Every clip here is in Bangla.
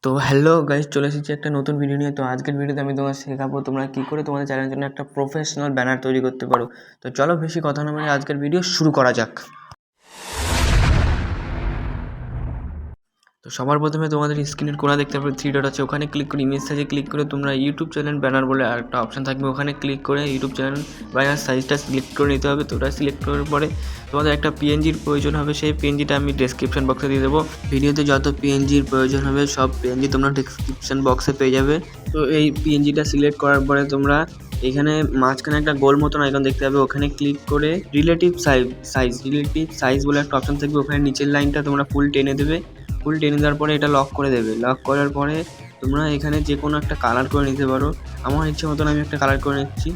তো হ্যালো গাইস, চলে এসেছি একটা নতুন ভিডিও নিয়ে। তো আজকের ভিডিওতে আমি তোমার শেখাবো তোমরা কী করে তোমাদের চ্যানেলের জন্য একটা প্রফেশনাল ব্যানার তৈরি করতে পারো। তো চলো বেশি কথা না বলে আজকের ভিডিও শুরু করা যাক। তো সবার প্রথমে তোমাদের স্ক্রিনের কোণা দেখতে পাবে 3 ডট আছে, ওখানে ক্লিক করে ইমেজ সাইজে ক্লিক করে তোমরা ইউটিউব চ্যানেল ব্যানার বলে একটা অপশান থাকবে, ওখানে ক্লিক করে ইউটিউব চ্যানেল ব্যানার সাইজটা সিলেক্ট করে নিতে হবে। তো ওটা সিলেক্ট করার পরে তোমাদের একটা পিএনজির প্রয়োজন হবে, সেই পিএনজিটা আমি ডেসক্রিপশন বক্সে দিয়ে দেবো। ভিডিওতে যত পিএনজির প্রয়োজন হবে সব পিএনজি তোমরা ডেসক্রিপশন বক্সে পেয়ে যাবে। তো এই পিএনজিটা সিলেক্ট করার পরে তোমরা এখানে মাঝখানে একটা গোল মতন আইকন দেখতে পাবে, ওখানে ক্লিক করে রিলেটিভ সাইজ বলে একটা অপশান থাকবে, ওখানে নিচের লাইনটা তোমরা ফুল টেনে দেবে। ফুল টেনে দেওয়ার পরে এটা লক করে দেবে। লক করার পরে তোমরা এখানে যে কোনো একটা কালার করে নিতে পারো। আমার ইচ্ছে মতন আমি একটা কালার করে নিচ্ছি।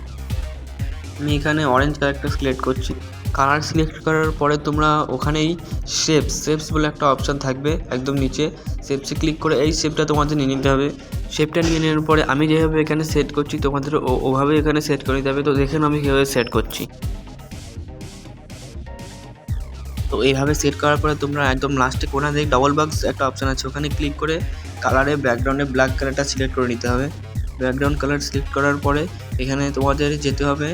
আমি এখানে অরেঞ্জ কালারটা সিলেক্ট করছি। কালার সিলেক্ট করার পরে তোমরা ওখানেই শেপস বলে একটা অপশান থাকবে একদম নিচে, শেপসে ক্লিক করে এই শেপটা তোমাদের নিয়ে নিতে হবে। শেপটা নিয়ে নেওয়ার পরে আমি যেভাবে এখানে সেট করছি তোমাদের ওভাবে এখানে সেট করে নিতে হবে। তো দেখেন আমি কীভাবে সেট করছি। তো এইভাবে সেট করার পরে তোমরা একদম লাস্টে কোণা দিকে ডবল বক্স একটা অপশান আছে, ওখানে ক্লিক করে কালারে ব্যাকগ্রাউন্ডে ব্ল্যাক কালারটা সিলেক্ট করে নিতে হবে। ব্যাকগ্রাউন্ড কালার সিলেক্ট করার পরে এখানে তোমাদের যেতে হবে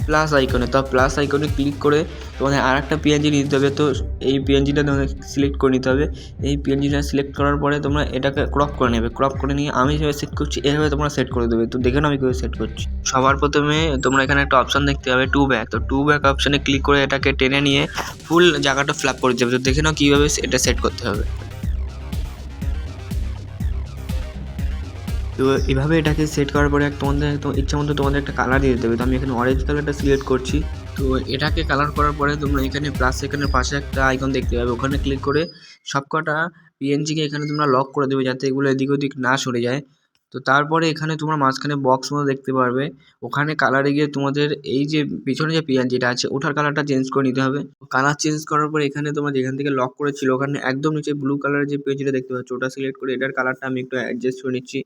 প্লাস আইকনে। তো প্লাস আইকনে ক্লিক করে তোমাদের আর একটা পিএনজি নিতে হবে। তো এই পিএনজিটা তোমাদের সিলেক্ট করে নিতে হবে। এই পিএনজিটা সিলেক্ট করার পরে তোমরা এটাকে ক্রপ করে নেবে। ক্রপ করে নিয়ে আমি যেভাবে সেট করছি এভাবে তোমরা সেট করে দেবে। তো দেখে আমি কীভাবে সেট করছি। সবার প্রথমে তোমরা এখানে একটা অপশান দেখতে পাবে টু ব্যাক। তো টু ব্যাক অপশানে ক্লিক করে এটাকে টেনে নিয়ে ফুল জায়গাটা ফ্ল্যাপ করে যাবে। তো দেখে নাও কীভাবে এটা সেট করতে হবে। তো এভাবে এটাকে সেট করার পরে তোমাদের ইচ্ছা মতো তোমাদের একটা কালার দিয়ে দিতে হবে। তো আমি এখানে অরেঞ্জ কালারটা সিলেক্ট করছি। তো এটাকে কালার করার পরে তোমরা এখানে প্লাস এখানের পাশে একটা আইকন দেখতে পাবে, ওখানে ক্লিক করে সবকটা পিএনজিকে এখানে তোমরা লক করে দেবে যাতে এগুলো এদিক ওদিক না সরে যায়। তো তারপরে এখানে তোমরা মাঝখানে বক্স মতো দেখতে পারবে, ওখানে কালারে গিয়ে তোমাদের এই যে পিছনে যে পিএনজিটা আছে ওটার কালারটা চেঞ্জ করে নিতে হবে। কালার চেঞ্জ করার পর এখানে তোমরা যেখান থেকে লক করেছিল ওখানে একদম নিচে ব্লু কালারের যে পিএনজিটা দেখতে পাচ্ছ ওটা সিলেক্ট করে এটার কালারটা আমি একটু অ্যাডজাস্ট করে নিচ্ছি।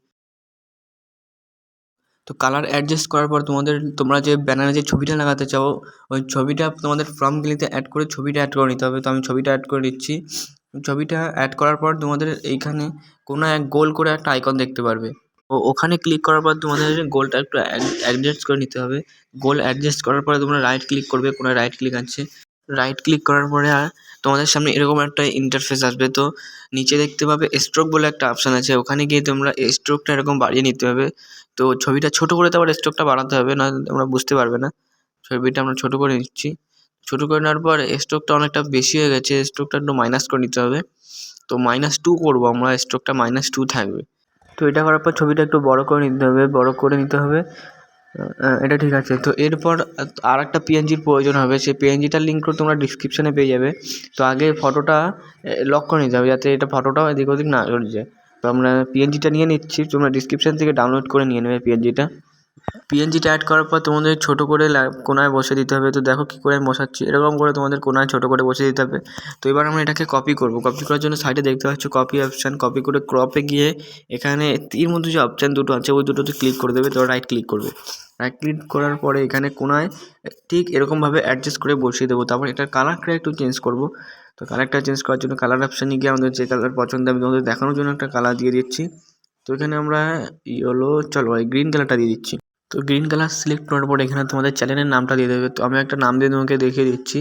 তো কালার অ্যাডজাস্ট করার পর তোমরা যে ব্যানারে যে ছবিটা লাগাতে চাও ওই ছবিটা তোমাদের ফ্রম গ্যালারিতে অ্যাড করে ছবিটা অ্যাড করে নিতে হবে। তো আমি ছবিটা অ্যাড করে দিচ্ছি। ছবিটা অ্যাড করার পর তোমাদের এইখানে কোনো এক গোল করে একটা আইকন দেখতে পারবে, ওখানে ক্লিক করার পর তোমাদের গোলটা একটু অ্যাডজাস্ট করে নিতে হবে। গোল অ্যাডজাস্ট করার পরে তোমরা রাইট ক্লিক করবে, কোনো রাইট ক্লিক আছে। রাইট ক্লিক করার পরে তোমাদের সামনে এরকম একটা ইন্টারফেস আসবে। তো নিচে দেখতে পাবে স্ট্রোক বলে একটা অপশান আছে, ওখানে গিয়ে তোমরা স্ট্রোকটা এরকম বাড়িয়ে নিতে হবে। তো ছবিটা ছোটো করে তো আবার স্ট্রোকটা বাড়াতে হবে, না তোমরা বুঝতে পারবে না। ছবিটা আমরা ছোটো করে নিচ্ছি। ছোটো করে নেওয়ার পর স্ট্রোকটা অনেকটা বেশি হয়ে গেছে, স্ট্রোকটা একটু মাইনাস করে নিতে হবে। তো -2 করবো আমরা, স্ট্রোকটা -2 থাকবে। তো এটা করার পর ছবিটা একটু বড় করে নিতে হবে। এটা ঠিক আছে। তো এরপর আর একটা পিএনজির প্রয়োজন হবে, সেই পিএনজিটার লিঙ্ক করে তোমরা ডিসক্রিপশানে পেয়ে যাবে। তো আগে ফটোটা লক করে নিতে হবে যাতে এটা ফটোটাও এদিক ওদিক না সরে যায়। তো আমরা পিএনজিটা নিয়ে নিচ্ছি, তোমরা ডিসক্রিপশান থেকে ডাউনলোড করে নিয়ে নেবে পিএনজিটা অ্যাড করার পর তোমাদের ছোটো করে কোনায় বসে দিতে হবে। তো দেখো কী করে আমি বসাচ্ছি, এরকম করে তোমাদের কোনায় ছোটো করে বসে দিতে হবে। তো এবার আমরা এটাকে কপি করব। কপি করার জন্য সাইডে দেখতে পাচ্ছ কপি অপশান, কপি করে ক্রপে গিয়ে এখানে তীর মধ্যে যে অপশান দুটো আছে ওই দুটোতে ক্লিক করে দেবে। তো রাইট ক্লিক করবে। রাইট ক্লিক করার পরে এখানে কোনায় ঠিক এরকমভাবে অ্যাডজাস্ট করে বসিয়ে দেবো। তারপর এটার কালারটা একটু চেঞ্জ করব। তো কালারটা চেঞ্জ করার জন্য কালার অপশানে গিয়ে আমাদের যে কালার পছন্দ আমি তোমাদের দেখানোর জন্য একটা কালার দিয়ে দিচ্ছি। তো এখানে আমরা গ্রিন কালারটা দিয়ে দিচ্ছি। তো গ্রিন কালার সিলেক্ট করার পর এখানে তোমাদের চ্যানেলের নামটা দিয়ে দেবে। তো আমি একটা নাম দিয়ে তোমাকে দেখিয়ে দিচ্ছি।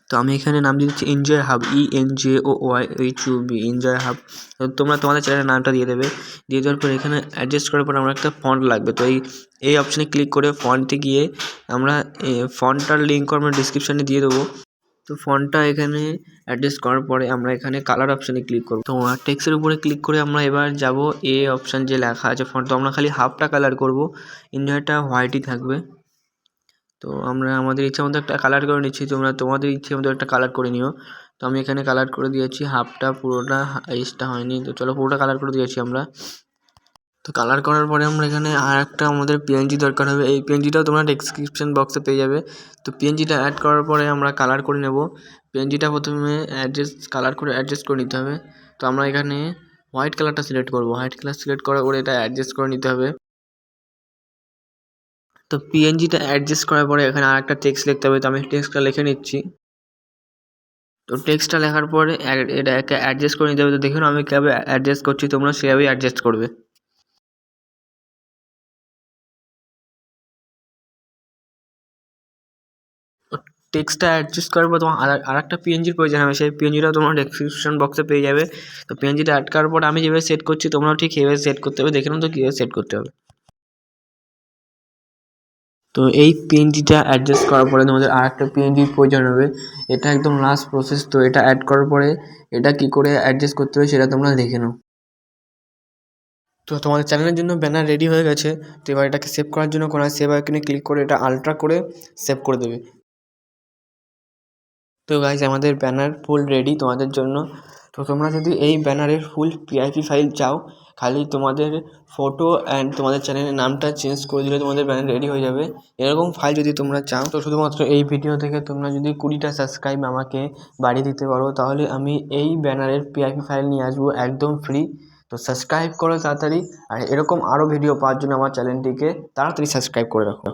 তো আমি এখানে নাম দিয়ে দিচ্ছি enjoy hub, ENJOYHUB, enjoy hub. তো তোমরা তোমাদের চ্যানেলের নামটা দিয়ে দেবে। দিয়ে দেওয়ার পর এখানে অ্যাডজাস্ট করার পর আমরা একটা ফন্ট লাগবে। তো এই অপশানে ক্লিক করে ফন্টে গিয়ে আমরা ফন্টটার লিঙ্ক আমরা ডিসক্রিপশানে দিয়ে দেবো। তো ফন্টটা এখানে অ্যাডজাস্ট করার পরে আমরা এখানে কালার অপশানে ক্লিক করব। তো টেক্সটের উপরে ক্লিক করে আমরা এবার যাব অপশান যে লেখা আছে ফন্ট। তো আমরা খালি হাফটা কালার করব, এনজয়টা হোয়াইটই থাকবে। তো আমরা আমাদের ইচ্ছা মতো একটা কালার করে নিচ্ছি, তোমরা তোমাদের ইচ্ছে মতো একটা কালার করে নিও। তো আমি এখানে কালার করে দিয়েছি হাফটা, পুরোটা এইজটা হয়নি। তো চলো পুরোটা কালার করে দিয়েছি আমরা। তো কালার করার পরে আমরা এখানে আর একটা আমাদের পিএনজি দরকার হবে, এই পিএনজিটাও তোমরা ডেসক্রিপশন বক্সে পেয়ে যাবে। তো পিএনজিটা অ্যাড করার পরে আমরা কালার করে নেব। পিএনজিটা প্রথমে কালার করে অ্যাডজাস্ট করে নিতে হবে। তো আমরা এখানে হোয়াইট কালারটা সিলেক্ট করব। হোয়াইট কালার সিলেক্ট করার পরে এটা অ্যাডজাস্ট করে নিতে হবে। তো পিএনজিটা অ্যাডজাস্ট করার পরে এখানে আর একটা টেক্সট লিখতে হবে। তো আমি টেক্সটটা লিখে নিচ্ছি। তো টেক্সটটা লেখার পরে এটাকে অ্যাডজাস্ট করে নিতে হবে। তো দেখুন আমি কীভাবে অ্যাডজাস্ট করছি, তোমরা সেভাবেই অ্যাডজাস্ট করবে। টেক্সটটা অ্যাডজাস্ট করার পর তোমার আরেকটা পিএনজির প্রয়োজন হবে, সেই পিএনজিটা তোমরা ডেসক্রিপশন বক্সে পেয়ে যাবে। তো পিএনজিটা অ্যাড করার পর আমি যেভাবে সেট করছি তোমরাও ঠিক সেভাবে সেট করতে হবে। দেখে নাও তো কীভাবে সেট করতে হবে। তো এই পিএনজিটা অ্যাডজাস্ট করার পরে তোমাদের আরেকটা পিএনজির প্রয়োজন হবে, এটা একদম লাস্ট প্রসেস। তো এটা অ্যাড করার পরে এটা কী করে অ্যাডজাস্ট করতে হবে সেটা তোমরা দেখে নাও। তো তোমাদের চ্যানেলের জন্য ব্যানার রেডি হয়ে গেছে। তো এবার এটাকে সেভ করার জন্য সেভ আইকনে ক্লিক করে এটা আলট্রা করে সেভ করে দেবে। তো গাইজ আমাদের ব্যানার ফুল রেডি তোমাদের জন্য। তো তোমরা যদি এই ব্যানারের ফুল পিআইপি ফাইল চাও, খালি তোমাদের ফটো অ্যান্ড তোমাদের চ্যানেলের নামটা চেঞ্জ করে দিলে তোমাদের ব্যানার রেডি হয়ে যাবে। এরকম ফাইল যদি তোমরা চাও, তো শুধুমাত্র এই ভিডিও থেকে তোমরা যদি 20টা সাবস্ক্রাইব আমাকে বাড়িয়ে দিতে পারো, তাহলে আমি এই ব্যানারের পিআইপি ফাইল নিয়ে আসবো একদম ফ্রি। তো সাবস্ক্রাইব করো তাড়াতাড়ি, আর এরকম আরও ভিডিও পাওয়ার জন্য আমার চ্যানেলটিকে তাড়াতাড়ি সাবস্ক্রাইব করে রাখো।